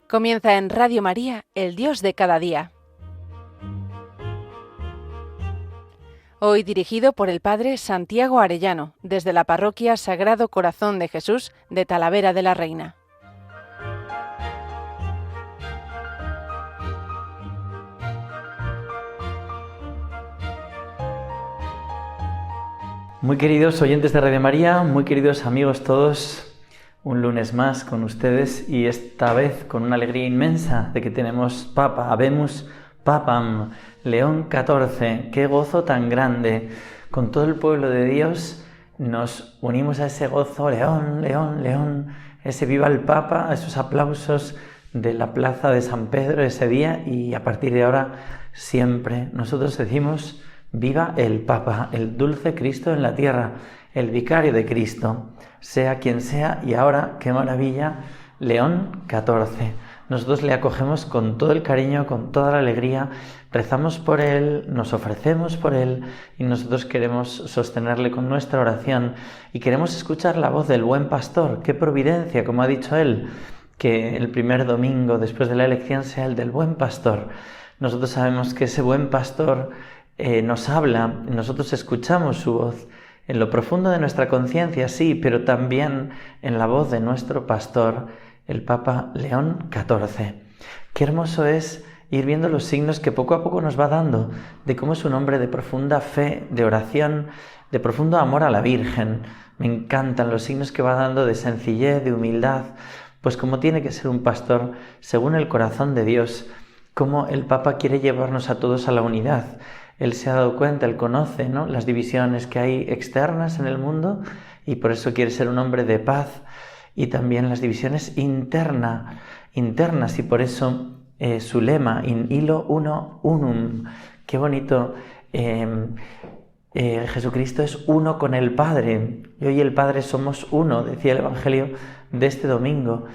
Comienza en Radio María, El Dios de cada día. Hoy dirigido por el Padre Santiago Arellano, desde la Parroquia Sagrado Corazón de Jesús de Talavera de la Reina. Muy queridos oyentes de Radio María, muy queridos amigos todos, un lunes más con ustedes y esta vez con una alegría inmensa de que tenemos Papa, habemus Papam, León XIV, qué gozo tan grande. Con todo el pueblo de Dios nos unimos a ese gozo, León, León, León, ese viva el Papa, a esos aplausos de la plaza de San Pedro ese día y a partir de ahora siempre nosotros decimos viva el Papa, el dulce Cristo en la tierra, el vicario de Cristo, sea quien sea, y ahora, qué maravilla, León XIV. Nosotros le acogemos con todo el cariño, con toda la alegría, rezamos por él, nos ofrecemos por él y nosotros queremos sostenerle con nuestra oración y queremos escuchar la voz del buen pastor. Qué providencia, como ha dicho él, que el primer domingo después de la elección sea el del buen pastor. Nosotros sabemos que ese buen pastor nos habla, nosotros escuchamos su voz en lo profundo de nuestra conciencia, sí, pero también en la voz de nuestro pastor, el Papa León XIV. Qué hermoso es ir viendo los signos que poco a poco nos va dando de cómo es un hombre de profunda fe, de oración, de profundo amor a la Virgen. Me encantan los signos que va dando de sencillez, de humildad, pues como tiene que ser un pastor según el corazón de Dios, cómo el Papa quiere llevarnos a todos a la unidad. Él se ha dado cuenta, él conoce, ¿no?, las divisiones que hay externas en el mundo y por eso quiere ser un hombre de paz y también las divisiones internas y por eso su lema, in illo uno unum. Qué bonito, Jesucristo es uno con el Padre. Yo y el Padre somos uno, decía el Evangelio de este domingo.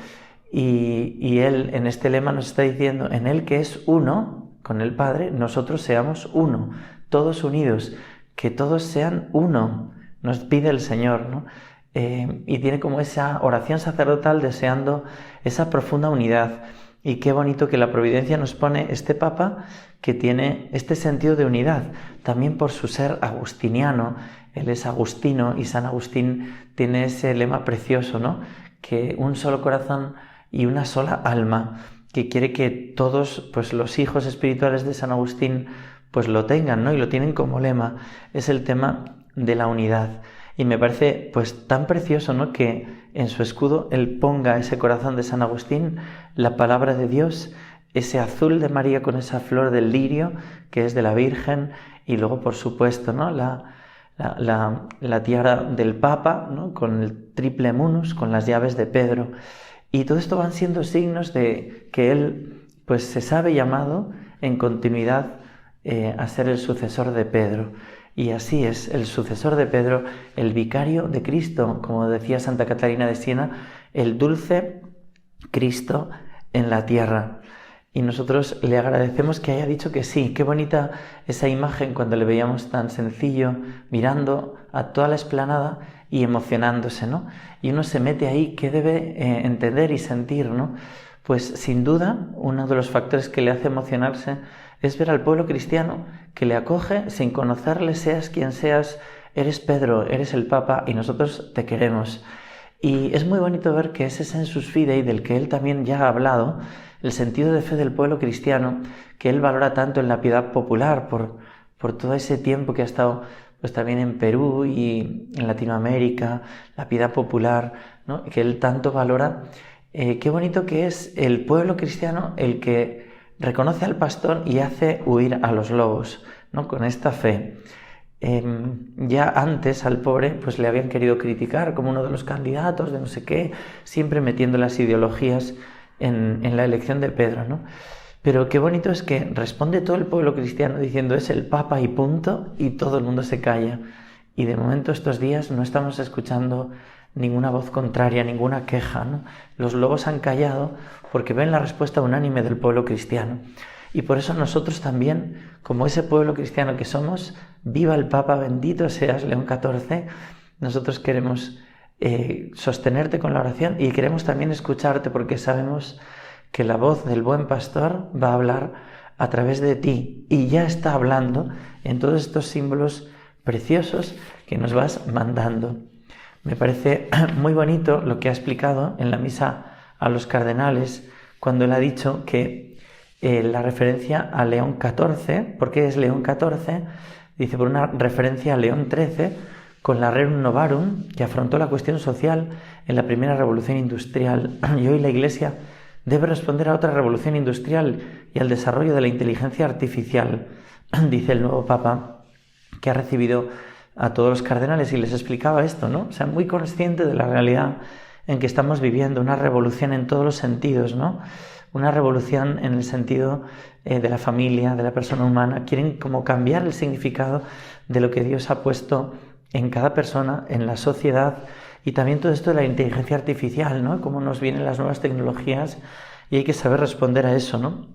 Y él en este lema nos está diciendo, en él que es uno con el Padre, nosotros seamos uno, todos unidos, que todos sean uno, nos pide el Señor, ¿no? Y tiene como esa oración sacerdotal deseando esa profunda unidad. Y qué bonito que la providencia nos pone este Papa que tiene este sentido de unidad, también por su ser agustiniano. Él es agustino y San Agustín tiene ese lema precioso, ¿no?, que un solo corazón y una sola alma, que quiere que todos, pues los hijos espirituales de San Agustín pues lo tengan, ¿no?, y lo tienen como lema. Es el tema de la unidad. Y me parece pues tan precioso, ¿no?, que en su escudo él ponga ese corazón de San Agustín, la palabra de Dios, ese azul de María con esa flor del lirio que es de la Virgen, y luego por supuesto, ¿no?, la tiara del Papa, ¿no?, con el triple munus, con las llaves de Pedro. Y todo esto van siendo signos de que él pues se sabe llamado en continuidad a ser el sucesor de Pedro. Y así es, el sucesor de Pedro, el vicario de Cristo, como decía Santa Catalina de Siena, el dulce Cristo en la tierra. Y nosotros le agradecemos que haya dicho que sí. Qué bonita esa imagen cuando le veíamos tan sencillo, mirando a toda la explanada y emocionándose, ¿no? Y uno se mete ahí, ¿qué debe entender y sentir, ¿no? Pues sin duda, uno de los factores que le hace emocionarse es ver al pueblo cristiano que le acoge sin conocerle, seas quien seas, eres Pedro, eres el Papa y nosotros te queremos. Y es muy bonito ver que ese sensus fidei del que él también ya ha hablado, el sentido de fe del pueblo cristiano, que él valora tanto en la piedad popular por todo ese tiempo que ha estado pues también en Perú y en Latinoamérica, la piedad popular, ¿no?, que él tanto valora. Qué bonito que es el pueblo cristiano el que reconoce al pastor y hace huir a los lobos, ¿no?, con esta fe. Ya antes al pobre pues le habían querido criticar como uno de los candidatos de no sé qué, siempre metiendo las ideologías en la elección de Pedro, ¿no? Pero qué bonito es que responde todo el pueblo cristiano diciendo es el Papa y punto, y todo el mundo se calla. Y de momento estos días no estamos escuchando ninguna voz contraria, ninguna queja, ¿no? Los lobos han callado porque ven la respuesta unánime del pueblo cristiano. Y por eso nosotros también, como ese pueblo cristiano que somos, viva el Papa, bendito seas León XIV, nosotros queremos sostenerte con la oración y queremos también escucharte porque sabemos que la voz del buen pastor va a hablar a través de ti y ya está hablando en todos estos símbolos preciosos que nos vas mandando. Me parece muy bonito lo que ha explicado en la misa a los cardenales cuando él ha dicho que la referencia a León XIV, ¿por qué es León XIV? Dice por una referencia a León XIII con la Rerum Novarum, que afrontó la cuestión social en la primera revolución industrial. Y hoy la Iglesia debe responder a otra revolución industrial y al desarrollo de la inteligencia artificial. Dice el nuevo Papa, que ha recibido a todos los cardenales y les explicaba esto, ¿no? O sea, muy consciente de la realidad en que estamos viviendo, una revolución en todos los sentidos, ¿no? Una revolución en el sentido de la familia, de la persona humana. Quieren como cambiar el significado de lo que Dios ha puesto en cada persona, en la sociedad, y también todo esto de la inteligencia artificial, ¿no? Cómo nos vienen las nuevas tecnologías y hay que saber responder a eso, ¿no?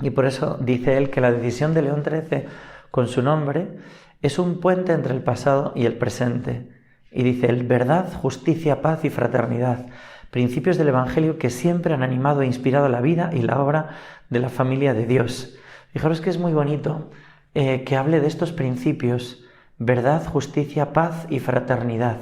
Y por eso dice él que la decisión de León XIII con su nombre es un puente entre el pasado y el presente. Y dice él, verdad, justicia, paz y fraternidad, principios del Evangelio que siempre han animado e inspirado la vida y la obra de la familia de Dios. Fijaros que es muy bonito que hable de estos principios, verdad, justicia, paz y fraternidad.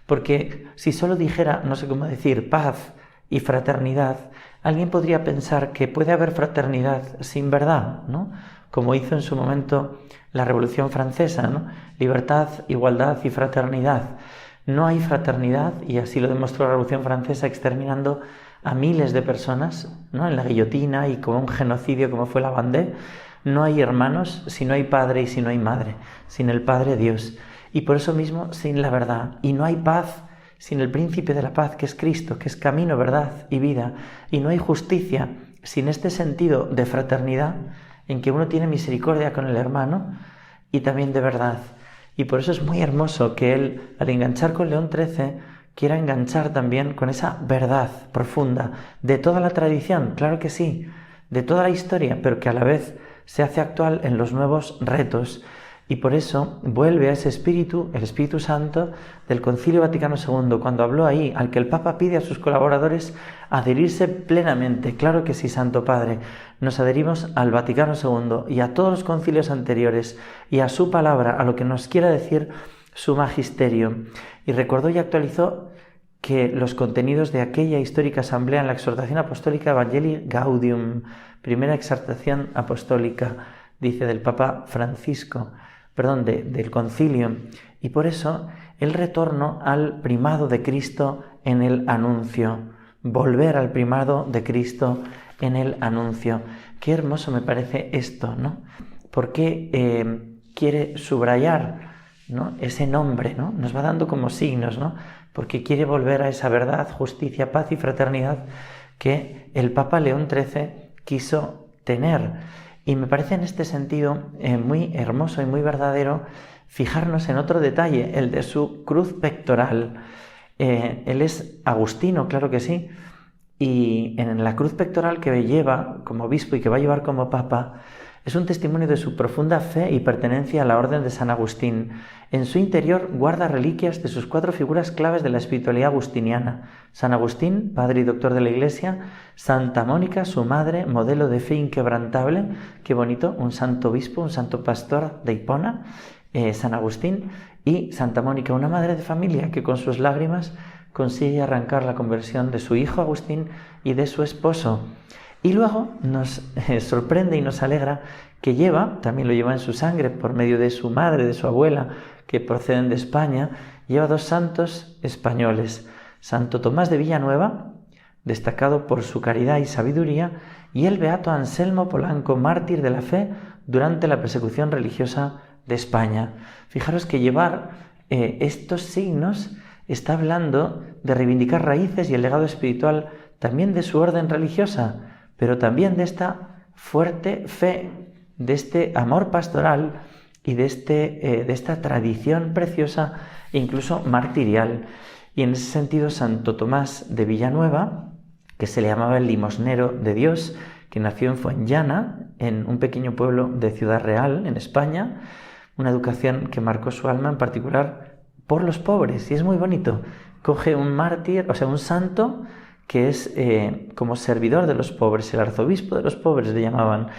Porque si solo dijera, no sé cómo decir, paz y fraternidad, alguien podría pensar que puede haber fraternidad sin verdad, ¿no? Como hizo en su momento la Revolución Francesa, ¿no? Libertad, igualdad y fraternidad. No hay fraternidad, y así lo demostró la Revolución Francesa exterminando a miles de personas, ¿no? En la guillotina y como un genocidio como fue la Vendée. No hay hermanos si no hay padre y si no hay madre, sin el Padre Dios. Y por eso mismo sin la verdad. Y no hay paz sin el príncipe de la paz, que es Cristo, que es camino, verdad y vida. Y no hay justicia sin este sentido de fraternidad en que uno tiene misericordia con el hermano y también de verdad. Y por eso es muy hermoso que él, al enganchar con León XIII, quiera enganchar también con esa verdad profunda de toda la tradición, claro que sí, de toda la historia, pero que a la vez se hace actual en los nuevos retos. Y por eso vuelve a ese espíritu, el Espíritu Santo del Concilio Vaticano II, cuando habló ahí, al que el Papa pide a sus colaboradores adherirse plenamente. Claro que sí, Santo Padre, nos adherimos al Vaticano II y a todos los concilios anteriores y a su palabra, a lo que nos quiera decir su magisterio. Y recordó y actualizó que los contenidos de aquella histórica asamblea en la exhortación apostólica Evangelii Gaudium, primera exhortación apostólica, dice del Papa Francisco, del concilio, y por eso el retorno al primado de Cristo en el anuncio, volver al primado de Cristo en el anuncio. Qué hermoso me parece esto, ¿no? Porque quiere subrayar, ¿no? Ese nombre, ¿no? Nos va dando como signos, ¿no? Porque quiere volver a esa verdad, justicia, paz y fraternidad que el Papa León XIII quiso tener. Y me parece en este sentido muy hermoso y muy verdadero fijarnos en otro detalle, el de su cruz pectoral. Él es agustino, claro que sí, y en la cruz pectoral que lleva como obispo y que va a llevar como papa, es un testimonio de su profunda fe y pertenencia a la orden de San Agustín. En su interior guarda reliquias de sus 4 figuras claves de la espiritualidad agustiniana: San Agustín, padre y doctor de la Iglesia; Santa Mónica, su madre, modelo de fe inquebrantable, qué bonito, un santo obispo, un santo pastor de Hipona, San Agustín; y Santa Mónica, una madre de familia que con sus lágrimas consigue arrancar la conversión de su hijo Agustín y de su esposo. Y luego nos sorprende y nos alegra que también lo lleva en su sangre por medio de su madre, de su abuela, que proceden de España, lleva 2 santos españoles: Santo Tomás de Villanueva, destacado por su caridad y sabiduría, y el beato Anselmo Polanco, mártir de la fe durante la persecución religiosa de España. Fijaros que llevar estos signos está hablando de reivindicar raíces y el legado espiritual también de su orden religiosa, pero también de esta fuerte fe, de este amor pastoral y de esta tradición preciosa e incluso martirial. Y en ese sentido, Santo Tomás de Villanueva, que se le llamaba el limosnero de Dios, que nació en Fuenllana, en un pequeño pueblo de Ciudad Real, en España, una educación que marcó su alma en particular por los pobres. Y es muy bonito. Coge un mártir, o sea, un santo que es como servidor de los pobres, el arzobispo de los pobres le llamaban.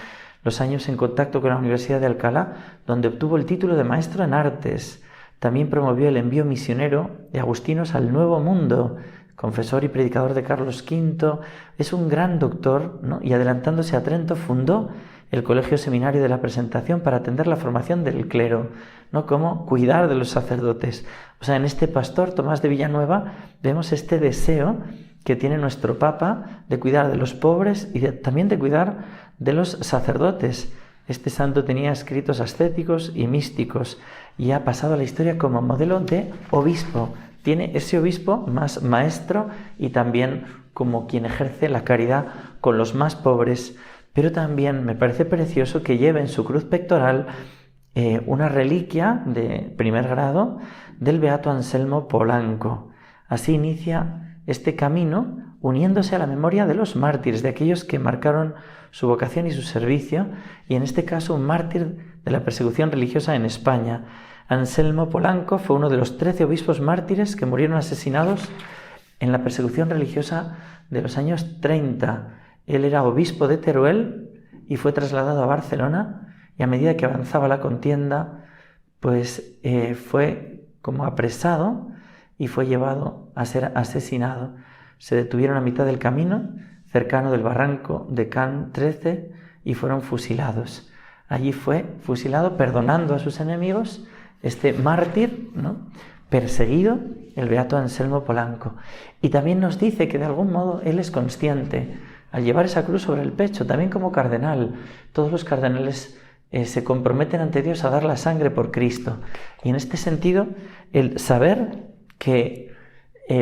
Los años en contacto con la Universidad de Alcalá, donde obtuvo el título de maestro en artes. También promovió el envío misionero de agustinos al Nuevo Mundo, confesor y predicador de Carlos V. Es un gran doctor, ¿no? Y adelantándose a Trento fundó el Colegio Seminario de la Presentación para atender la formación del clero, ¿no? Cómo cuidar de los sacerdotes. O sea, en este pastor Tomás de Villanueva vemos este deseo que tiene nuestro Papa de cuidar de los pobres y también de cuidar de los sacerdotes. Este santo tenía escritos ascéticos y místicos y ha pasado a la historia como modelo de obispo. Tiene ese obispo más maestro y también como quien ejerce la caridad con los más pobres. Pero también me parece precioso que lleve en su cruz pectoral una reliquia de primer grado del beato Anselmo Polanco. Así inicia este camino uniéndose a la memoria de los mártires, de aquellos que marcaron su vocación y su servicio, y en este caso un mártir de la persecución religiosa en España. Anselmo Polanco fue uno de los 13 obispos mártires que murieron asesinados en la persecución religiosa de los años 30. Él era obispo de Teruel y fue trasladado a Barcelona, y a medida que avanzaba la contienda, pues fue como apresado y fue llevado a ser asesinado. Se detuvieron a mitad del camino, cercano del barranco de Can 13, y fueron fusilados. Allí fue fusilado, perdonando a sus enemigos, este mártir, ¿no?, perseguido, el beato Anselmo Polanco. Y también nos dice que de algún modo él es consciente, al llevar esa cruz sobre el pecho, también como cardenal. Todos los cardenales se comprometen ante Dios a dar la sangre por Cristo. Y en este sentido, el saber que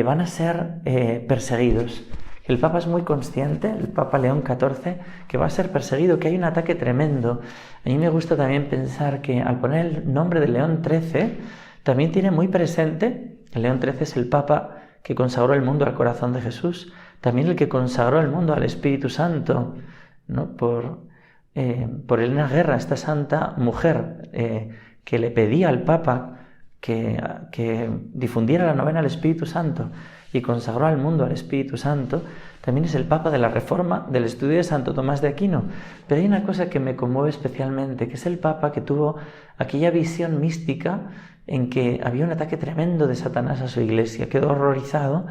van a ser perseguidos. El Papa es muy consciente, el Papa León XIV, que va a ser perseguido, que hay un ataque tremendo. A mí me gusta también pensar que al poner el nombre de León XIII, también tiene muy presente, León XIII es el Papa que consagró el mundo al corazón de Jesús, también el que consagró el mundo al Espíritu Santo, ¿no? Por Elena Guerra, esta santa mujer que le pedía al Papa que difundiera la novena al Espíritu Santo y consagró al mundo al Espíritu Santo. También es el Papa de la Reforma del estudio de Santo Tomás de Aquino. Pero hay una cosa que me conmueve especialmente, que es el Papa que tuvo aquella visión mística en que había un ataque tremendo de Satanás a su iglesia. Quedó horrorizado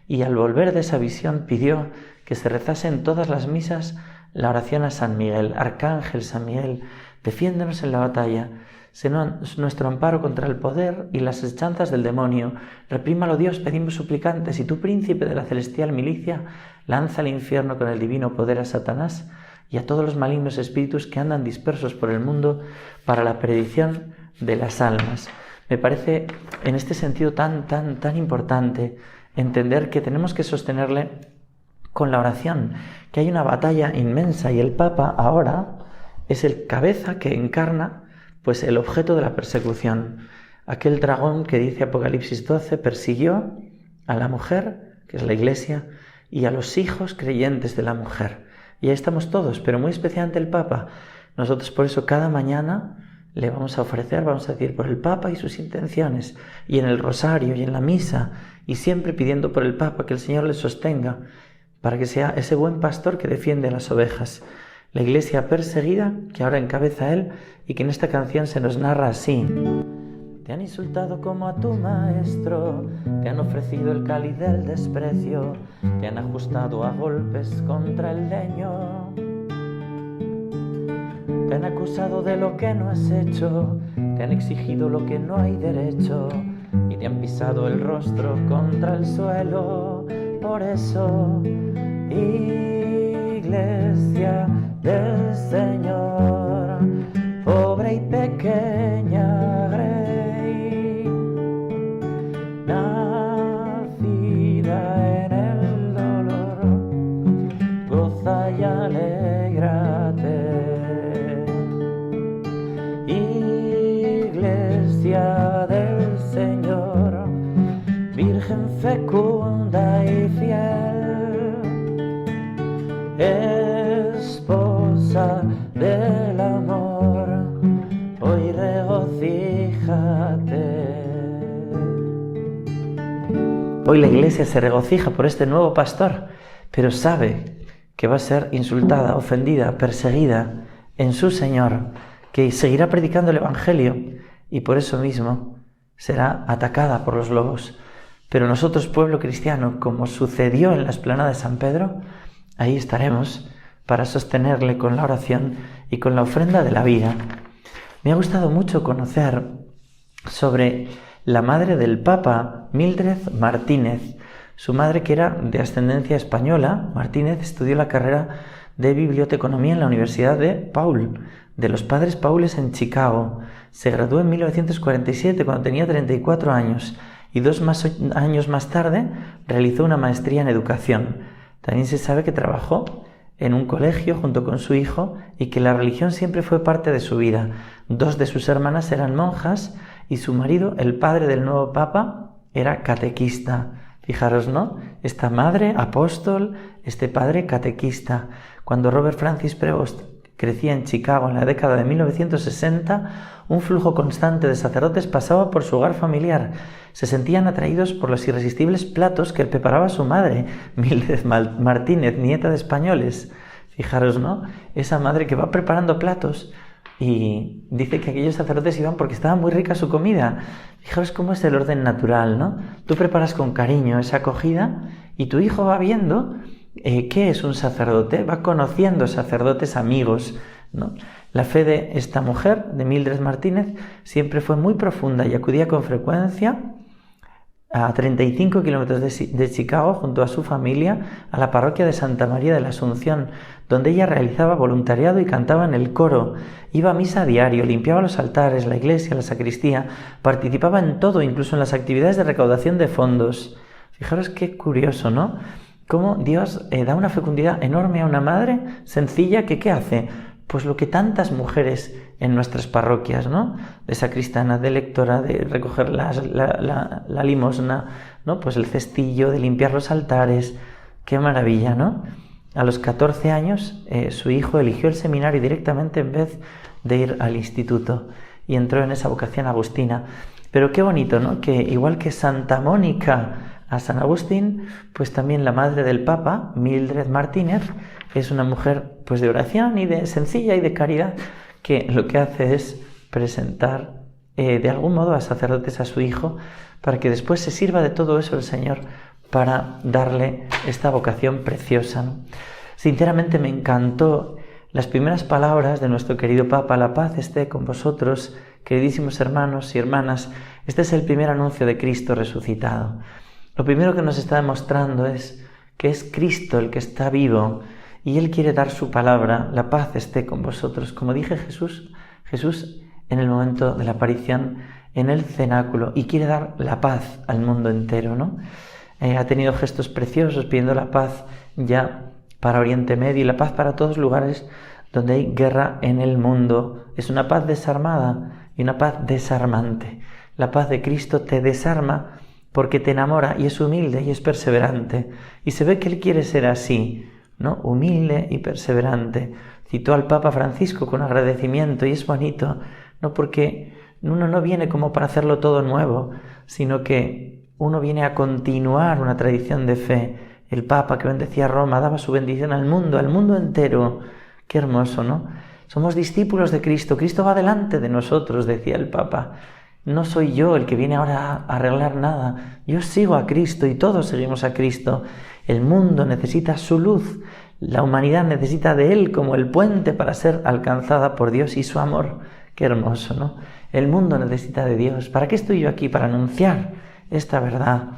y al volver de esa visión pidió que se rezase en todas las misas la oración a San Miguel: Arcángel San Miguel, defiéndonos en la batalla. Sé nuestro amparo contra el poder y las hechanzas del demonio. Reprímalo Dios, pedimos suplicantes, y tú, príncipe de la celestial milicia, lanza al infierno con el divino poder a Satanás y a todos los malignos espíritus que andan dispersos por el mundo para la perdición de las almas. Me parece en este sentido tan importante entender que tenemos que sostenerle con la oración, que hay una batalla inmensa y el Papa ahora es el cabeza que encarna pues el objeto de la persecución. Aquel dragón que dice Apocalipsis 12 persiguió a la mujer, que es la Iglesia, y a los hijos creyentes de la mujer. Y ahí estamos todos, pero muy especialmente el Papa. Nosotros por eso cada mañana le vamos a ofrecer, vamos a decir por el Papa y sus intenciones, y en el rosario y en la misa, y siempre pidiendo por el Papa que el Señor le sostenga, para que sea ese buen pastor que defiende a las ovejas. La Iglesia perseguida, que ahora encabeza él, y que en esta canción se nos narra así: te han insultado como a tu maestro, te han ofrecido el cáliz del desprecio, te han ajustado a golpes contra el leño, te han acusado de lo que no has hecho, te han exigido lo que no hay derecho, y te han pisado el rostro contra el suelo. Por eso, Iglesia del Señor, pobre y pequeña Grey, nacida en el dolor, goza y alégrate. Iglesia del Señor, Virgen fecunda y fiel, esposa del amor, hoy regocíjate. Hoy la Iglesia se regocija por este nuevo pastor, pero sabe que va a ser insultada, ofendida, perseguida en su Señor, que seguirá predicando el Evangelio y por eso mismo será atacada por los lobos. Pero nosotros, pueblo cristiano, como sucedió en la explanada de San Pedro, ahí estaremos para sostenerle con la oración y con la ofrenda de la vida. Me ha gustado mucho conocer sobre la madre del Papa, Mildred Martínez. Su madre, que era de ascendencia española, Martínez, estudió la carrera de biblioteconomía en la Universidad de Paul, de los Padres Paules en Chicago. Se graduó en 1947 cuando tenía 34 años y 2 años más tarde realizó una maestría en educación. También se sabe que trabajó en un colegio junto con su hijo y que la religión siempre fue parte de su vida. 2 de sus hermanas eran monjas y su marido, el padre del nuevo papa, era catequista. Fijaros, ¿no? Esta madre, apóstol, este padre, catequista. Cuando Robert Francis Prevost crecía en Chicago en la década de 1960, un flujo constante de sacerdotes pasaba por su hogar familiar. Se sentían atraídos por los irresistibles platos que preparaba su madre, Mildred Martínez, nieta de españoles. Fijaros, ¿no? Esa madre que va preparando platos y dice que aquellos sacerdotes iban porque estaba muy rica su comida. Fijaros cómo es el orden natural, ¿no? Tú preparas con cariño esa acogida y tu hijo va viendo qué es un sacerdote, va conociendo sacerdotes amigos, ¿no? La fe de esta mujer, de Mildred Martínez, siempre fue muy profunda y acudía con frecuencia a 35 kilómetros de Chicago junto a su familia a la parroquia de Santa María de la Asunción, donde ella realizaba voluntariado y cantaba en el coro. Iba a misa a diario, limpiaba los altares, la iglesia, la sacristía, participaba en todo, incluso en las actividades de recaudación de fondos. Fijaros qué curioso, ¿no? Cómo Dios da una fecundidad enorme a una madre sencilla que ¿qué hace? Pues lo que tantas mujeres en nuestras parroquias, ¿no? De sacristana, de lectora, de recoger la limosna, ¿no? Pues el cestillo, de limpiar los altares. ¡Qué maravilla!, ¿no? A los 14 años su hijo eligió el seminario directamente en vez de ir al instituto y entró en esa vocación agustina. Pero qué bonito, ¿no? Que igual que Santa Mónica a San Agustín, pues también la madre del Papa, Mildred Martínez, es una mujer pues de oración y de sencilla y de caridad, que lo que hace es presentar de algún modo a sacerdotes a su hijo para que después se sirva de todo eso el Señor para darle esta vocación preciosa, ¿no? Sinceramente me encantó las primeras palabras de nuestro querido Papa: la paz esté con vosotros, queridísimos hermanos y hermanas. Este es el primer anuncio de Cristo resucitado. Lo primero que nos está demostrando es que es Cristo el que está vivo y Él quiere dar su palabra: la paz esté con vosotros. Como dije, Jesús en el momento de la aparición en el cenáculo, y quiere dar la paz al mundo entero, ¿no? Ha tenido gestos preciosos pidiendo la paz ya para Oriente Medio y la paz para todos lugares donde hay guerra en el mundo. Es una paz desarmada y una paz desarmante. La paz de Cristo te desarma porque te enamora y es humilde y es perseverante. Y se ve que Él quiere ser así, ¿no? Humilde y perseverante. Citó al Papa Francisco con agradecimiento y es bonito, no porque uno no viene como para hacerlo todo nuevo, sino que uno viene a continuar una tradición de fe. El Papa que bendecía Roma daba su bendición al mundo entero. Qué hermoso, ¿no? Somos discípulos de Cristo. Cristo va delante de nosotros, decía el Papa. No soy yo el que viene ahora a arreglar nada. Yo sigo a Cristo y todos seguimos a Cristo. El mundo necesita su luz. La humanidad necesita de Él como el puente para ser alcanzada por Dios y su amor. Qué hermoso, ¿no? El mundo necesita de Dios. ¿Para qué estoy yo aquí? Para anunciar esta verdad.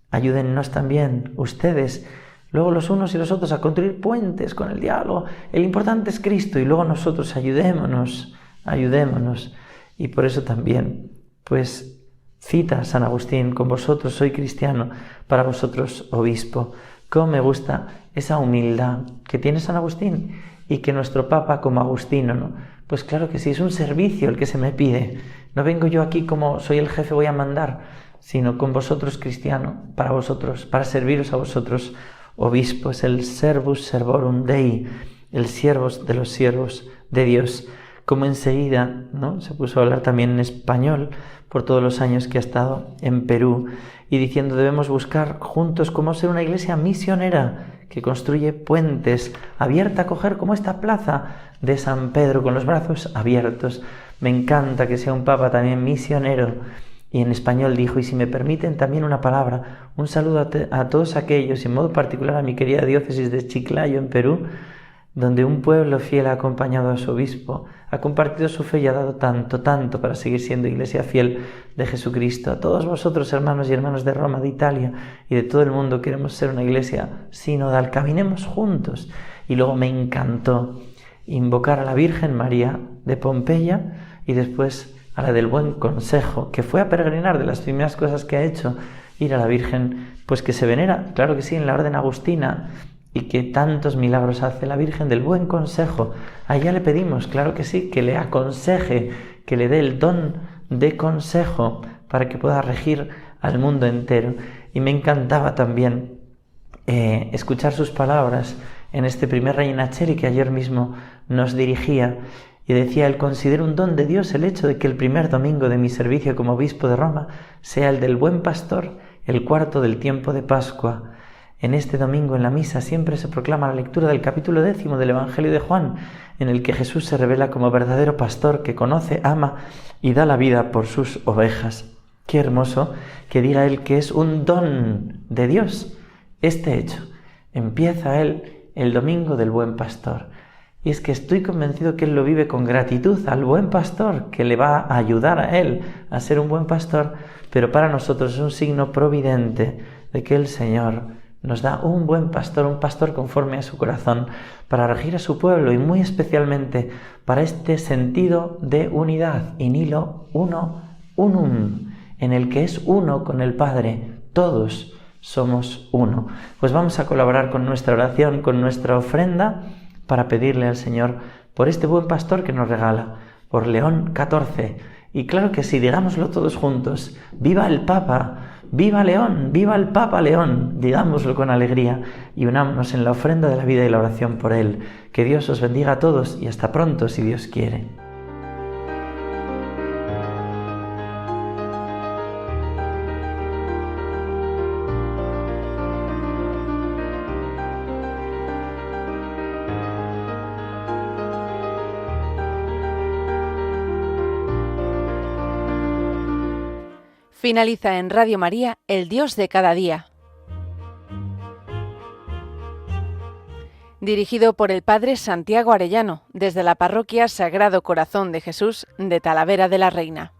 Ayúdennos también ustedes, luego los unos y los otros, a construir puentes con el diálogo. El importante es Cristo y luego nosotros ayudémonos. Y por eso también, pues, cita a San Agustín: con vosotros soy cristiano, para vosotros obispo. Cómo me gusta esa humildad que tiene San Agustín y que nuestro Papa como agustino, ¿no? Pues claro que sí, es un servicio el que se me pide. No vengo yo aquí como soy el jefe, voy a mandar, sino con vosotros cristiano, para vosotros, para serviros a vosotros, obispos, el servus servorum Dei, el siervos de los siervos de Dios. como enseguida, ¿no?, se puso a hablar también en español por todos los años que ha estado en Perú, y diciendo debemos buscar juntos cómo ser una iglesia misionera que construye puentes, abierta a acoger como esta plaza de San Pedro con los brazos abiertos. Me encanta que sea un papa también misionero. Y en español dijo, y si me permiten también una palabra, un saludo a todos aquellos, y en modo particular a mi querida diócesis de Chiclayo en Perú, donde un pueblo fiel ha acompañado a su obispo, ha compartido su fe y ha dado tanto, tanto para seguir siendo iglesia fiel de Jesucristo. A todos vosotros, hermanos y hermanas de Roma, de Italia y de todo el mundo, queremos ser una iglesia sinodal. Caminemos juntos. Y luego me encantó invocar a la Virgen María de Pompeya y después a la del Buen Consejo, que fue a peregrinar, de las primeras cosas que ha hecho, ir a la Virgen, pues que se venera, claro que sí, en la orden agustina, y que tantos milagros hace la Virgen del Buen Consejo. A ella le pedimos, claro que sí, que le aconseje, que le dé el don de consejo para que pueda regir al mundo entero. Y me encantaba también escuchar sus palabras en este primer Regina Coeli que ayer mismo nos dirigía, y decía él: considero un don de Dios el hecho de que el primer domingo de mi servicio como obispo de Roma sea el del Buen Pastor, el cuarto del tiempo de Pascua. En este domingo en la misa siempre se proclama la lectura del capítulo 10 del Evangelio de Juan, en el que Jesús se revela como verdadero pastor que conoce, ama y da la vida por sus ovejas. Qué hermoso que diga él que es un don de Dios este hecho. Empieza él el domingo del Buen Pastor. Y es que estoy convencido que él lo vive con gratitud al Buen Pastor, que le va a ayudar a él a ser un buen pastor, pero para nosotros es un signo providente de que el Señor nos da un buen pastor, un pastor conforme a su corazón, para regir a su pueblo, y muy especialmente para este sentido de unidad, in illo uno unum, en el que es uno con el Padre, todos somos uno. Pues vamos a colaborar con nuestra oración, con nuestra ofrenda, para pedirle al Señor por este buen pastor que nos regala, por León XIV. Y claro que sí, digámoslo todos juntos: ¡viva el Papa! ¡Viva León! ¡Viva el Papa León! Digámoslo con alegría y unámonos en la ofrenda de la vida y la oración por él. Que Dios os bendiga a todos y hasta pronto, si Dios quiere. Finaliza en Radio María, El Dios de cada día. Dirigido por el Padre Santiago Arellano, desde la Parroquia Sagrado Corazón de Jesús de Talavera de la Reina.